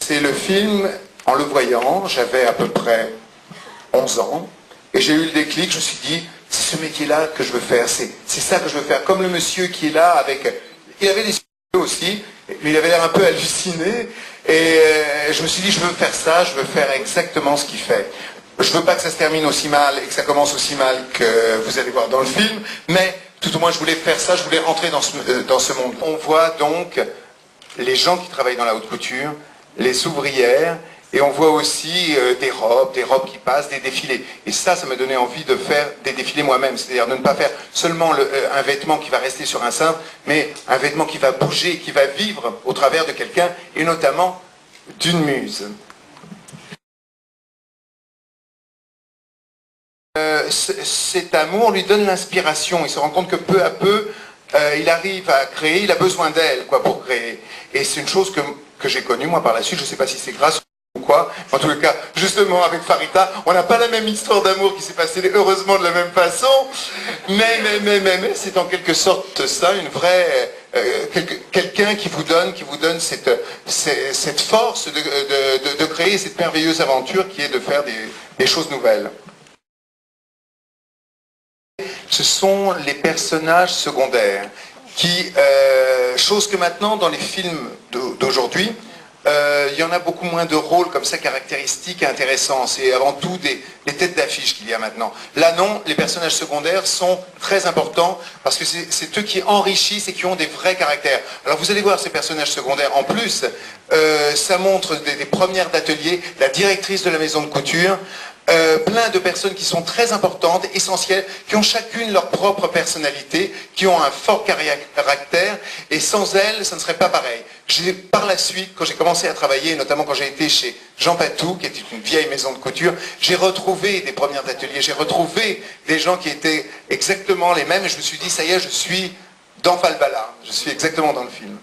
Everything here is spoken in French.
C'est le film, en le voyant, j'avais à peu près 11 ans, et j'ai eu le déclic, je me suis dit, c'est ce métier-là que je veux faire, c'est ça que je veux faire. Comme le monsieur qui est là, il avait des yeux aussi, mais il avait l'air un peu halluciné, et je me suis dit, je veux faire ça, je veux faire exactement ce qu'il fait. Je veux pas que ça se termine aussi mal, et que ça commence aussi mal que vous allez voir dans le film, mais tout au moins je voulais faire ça, je voulais rentrer dans ce monde. On voit donc les gens qui travaillent dans la haute couture, les ouvrières, et on voit aussi des robes qui passent, des défilés. Et ça m'a donné envie de faire des défilés moi-même, c'est-à-dire de ne pas faire seulement un vêtement qui va rester sur un cintre, mais un vêtement qui va bouger, qui va vivre au travers de quelqu'un, et notamment d'une muse. Cet amour lui donne l'inspiration, il se rend compte que peu à peu, il arrive à créer, il a besoin d'elle pour créer. Et c'est une chose que j'ai connue moi par la suite, je ne sais pas si c'est grâce ou quoi, en tout cas, justement avec Farita, on n'a pas la même histoire d'amour qui s'est passée heureusement de la même façon, mais c'est en quelque sorte ça, une vraie... quelqu'un qui vous donne cette force de créer cette merveilleuse aventure qui est de faire des choses nouvelles. Ce sont les personnages secondaires qui, chose que maintenant dans les films d'aujourd'hui, il y en a beaucoup moins de rôles comme ça caractéristiques et intéressants. C'est avant tout les têtes d'affiche qu'il y a maintenant. Là non, les personnages secondaires sont très importants parce que c'est eux qui enrichissent et qui ont des vrais caractères. Alors vous allez voir ces personnages secondaires. En plus, ça montre des premières d'atelier, la directrice de la maison de couture, plein de personnes qui sont très importantes, essentielles, qui ont chacune leur propre personnalité, qui ont un fort caractère, et sans elles, ça ne serait pas pareil. Par la suite, quand j'ai commencé à travailler, notamment quand j'ai été chez Jean Patou, qui était une vieille maison de couture, j'ai retrouvé des premières d'atelier, j'ai retrouvé des gens qui étaient exactement les mêmes, et je me suis dit, ça y est, je suis dans Falbala, je suis exactement dans le film.